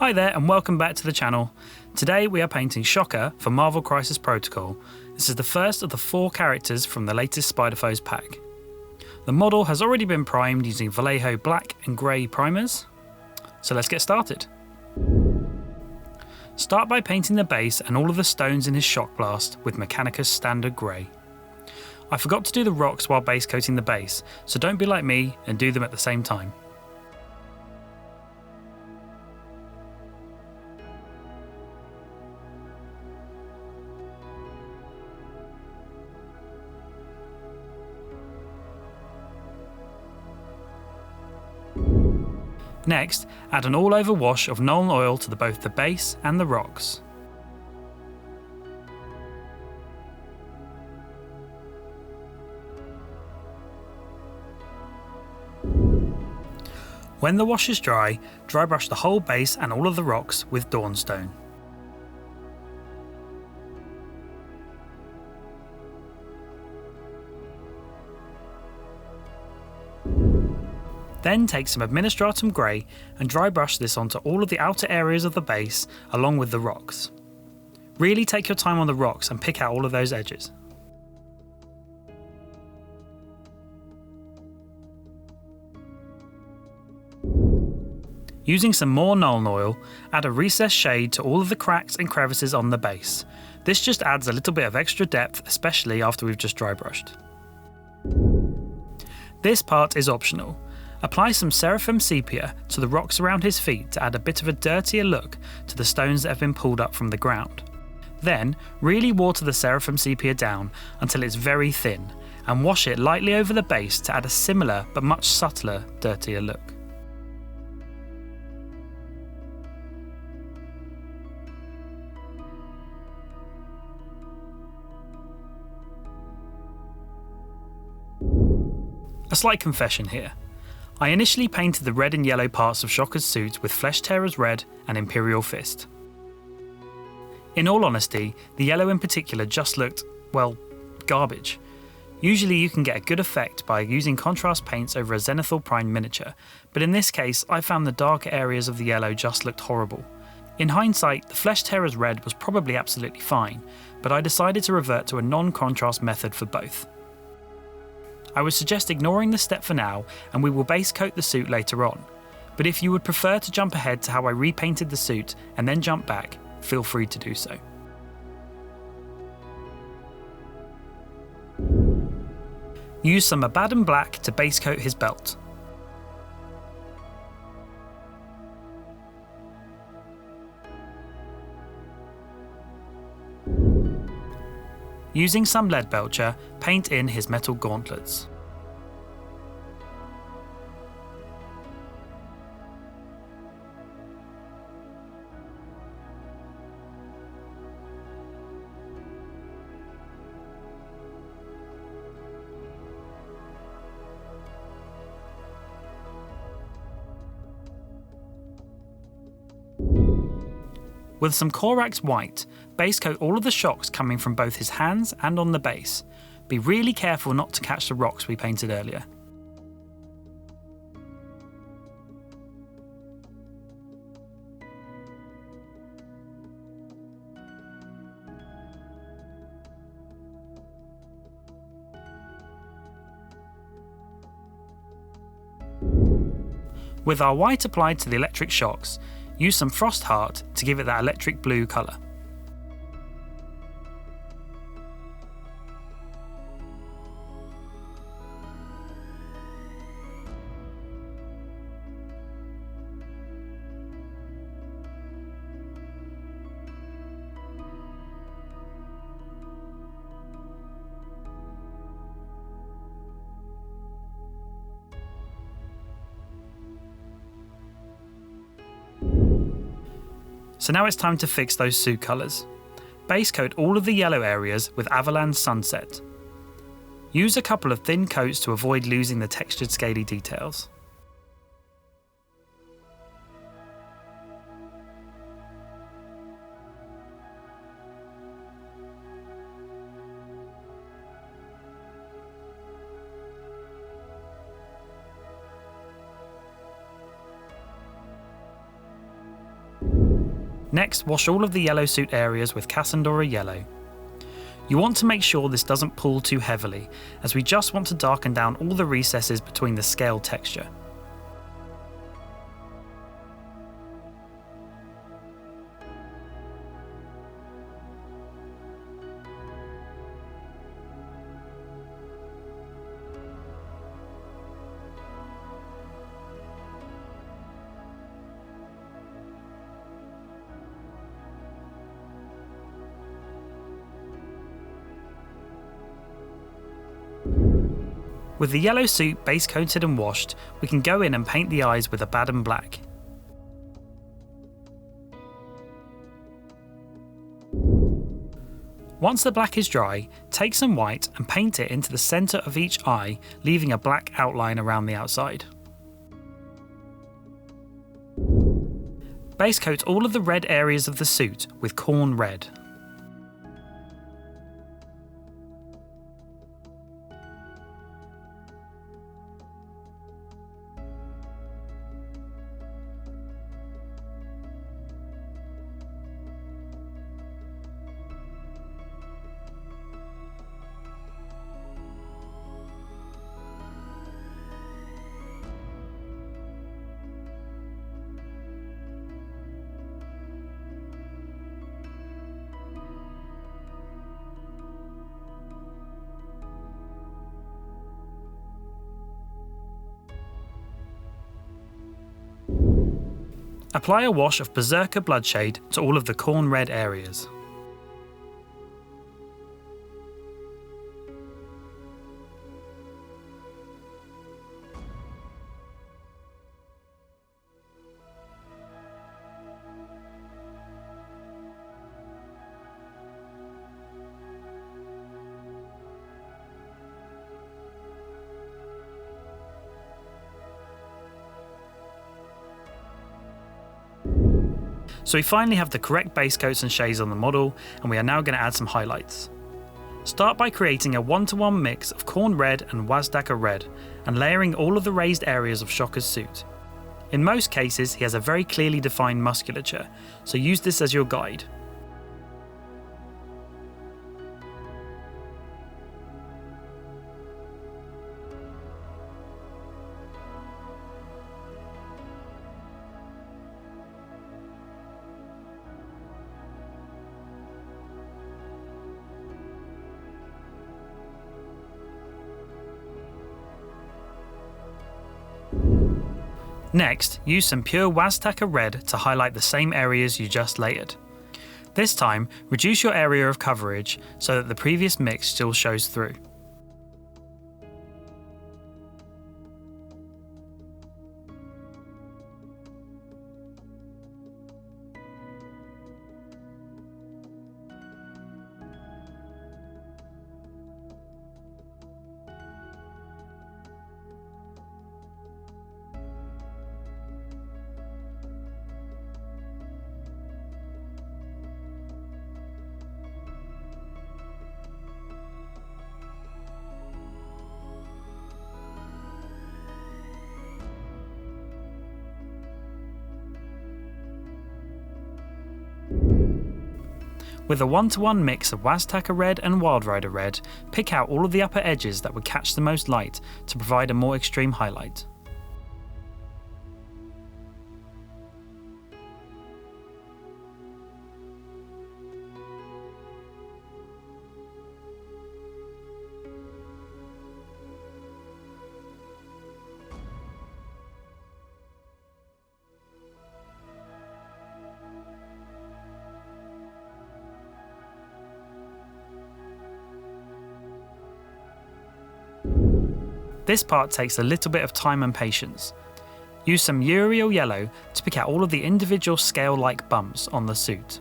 Hi there and welcome back to the channel. Today we are painting Shocker for Marvel Crisis Protocol. This is the first of the 4 characters from the latest Spider-Foes pack. The model has already been primed using Vallejo black and grey primers. So let's get started. Start by painting the base and all of the stones in his shock blast with Mechanicus standard grey. I forgot to do the rocks while base coating the base, so don't be like me and do them at the same time. Next, add an all-over wash of Nuln Oil to both the base and the rocks. When the wash is dry brush the whole base and all of the rocks with Dawnstone. Then take some Administratum grey and dry brush this onto all of the outer areas of the base along with the rocks. Really take your time on the rocks and pick out all of those edges. Using some more Nuln Oil, add a recessed shade to all of the cracks and crevices on the base. This just adds a little bit of extra depth, especially after we've just dry brushed. This part is optional. Apply some Seraphim Sepia to the rocks around his feet to add a bit of a dirtier look to the stones that have been pulled up from the ground. Then, really water the Seraphim Sepia down until it's very thin, and wash it lightly over the base to add a similar but much subtler, dirtier look. A slight confession here. I initially painted the red and yellow parts of Shocker's suit with Flesh Tearer's Red and Imperial Fist. In all honesty, the yellow in particular just looked, well, garbage. Usually you can get a good effect by using contrast paints over a Zenithal Prime miniature, but in this case I found the darker areas of the yellow just looked horrible. In hindsight, the Flesh Tearer's Red was probably absolutely fine, but I decided to revert to a non-contrast method for both. I would suggest ignoring this step for now, and we will base coat the suit later on. But if you would prefer to jump ahead to how I repainted the suit and then jump back, feel free to do so. Use some Abaddon black to base coat his belt. Using some Leadbelcher, paint in his metal gauntlets. With some Corax white, base coat all of the shocks coming from both his hands and on the base. Be really careful not to catch the rocks we painted earlier. With our white applied to the electric shocks, use some Frostheart to give it that electric blue colour. So now it's time to fix those suit colours. Base coat all of the yellow areas with Averland Sunset. Use a couple of thin coats to avoid losing the textured scaly details. Next, wash all of the yellow suit areas with Casandora yellow. You want to make sure this doesn't pull too heavily, as we just want to darken down all the recesses between the scale texture. With the yellow suit base coated and washed, we can go in and paint the eyes with Abaddon black. Once the black is dry, take some white and paint it into the centre of each eye, leaving a black outline around the outside. Base coat all of the red areas of the suit with Khorne Red. Apply a wash of Beserker Bloodshade to all of the Khorne Red areas. So we finally have the correct base coats and shades on the model, and we are now going to add some highlights. Start by creating a 1-to-1 mix of Khorne Red and Wazdakka Red, and layering all of the raised areas of Shocker's suit. In most cases, he has a very clearly defined musculature, so use this as your guide. Next, use some pure Wazdakka Red to highlight the same areas you just layered. This time, reduce your area of coverage so that the previous mix still shows through. With a 1-to-1 mix of Wazdakka Red and Wildrider Red, pick out all of the upper edges that would catch the most light to provide a more extreme highlight. This part takes a little bit of time and patience. Use some Yriel yellow to pick out all of the individual scale-like bumps on the suit.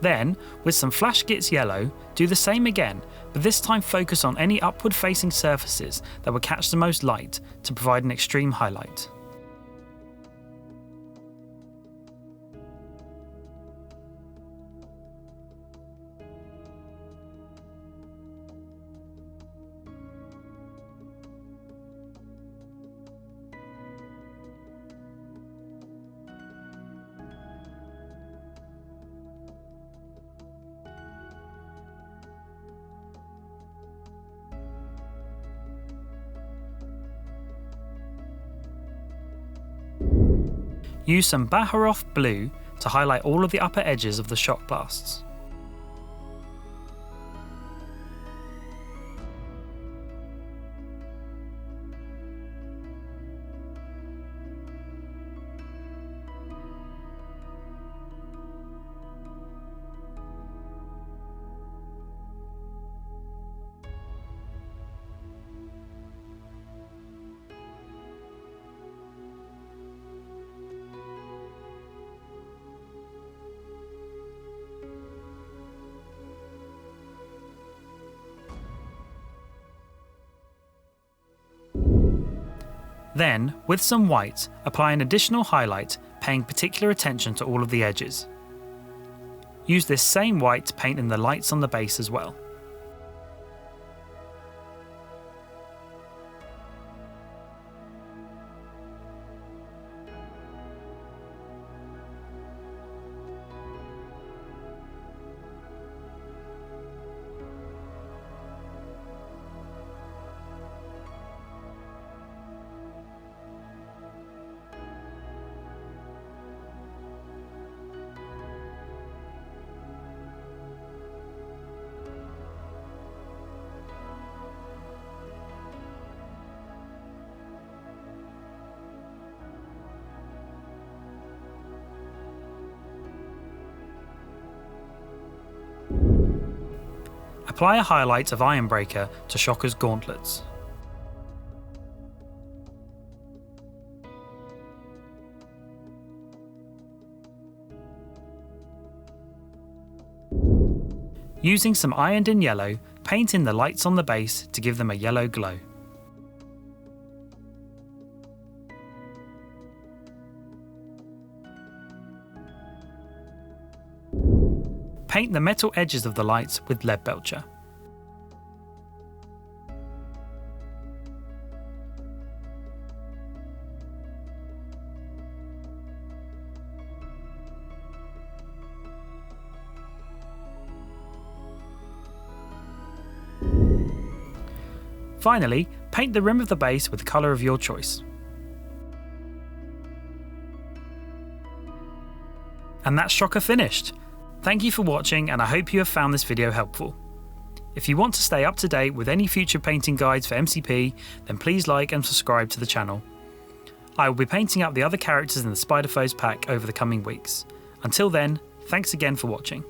Then, with some Flash Gitz yellow, do the same again, but this time focus on any upward facing surfaces that would catch the most light to provide an extreme highlight. Use some Baharoth blue to highlight all of the upper edges of the shock blasts. Then, with some white, apply an additional highlight, paying particular attention to all of the edges. Use this same white to paint in the lights on the base as well. Apply a highlight of Ironbreaker to Shocker's gauntlets. Using some Iyanden yellow, paint in the lights on the base to give them a yellow glow. Paint the metal edges of the lights with Leadbelcher. Finally, paint the rim of the base with the colour of your choice. And that's Shocker finished. Thank you for watching, and I hope you have found this video helpful. If you want to stay up to date with any future painting guides for MCP, then please like and subscribe to the channel. I will be painting up the other characters in the Spider Foes pack over the coming weeks. Until then, thanks again for watching.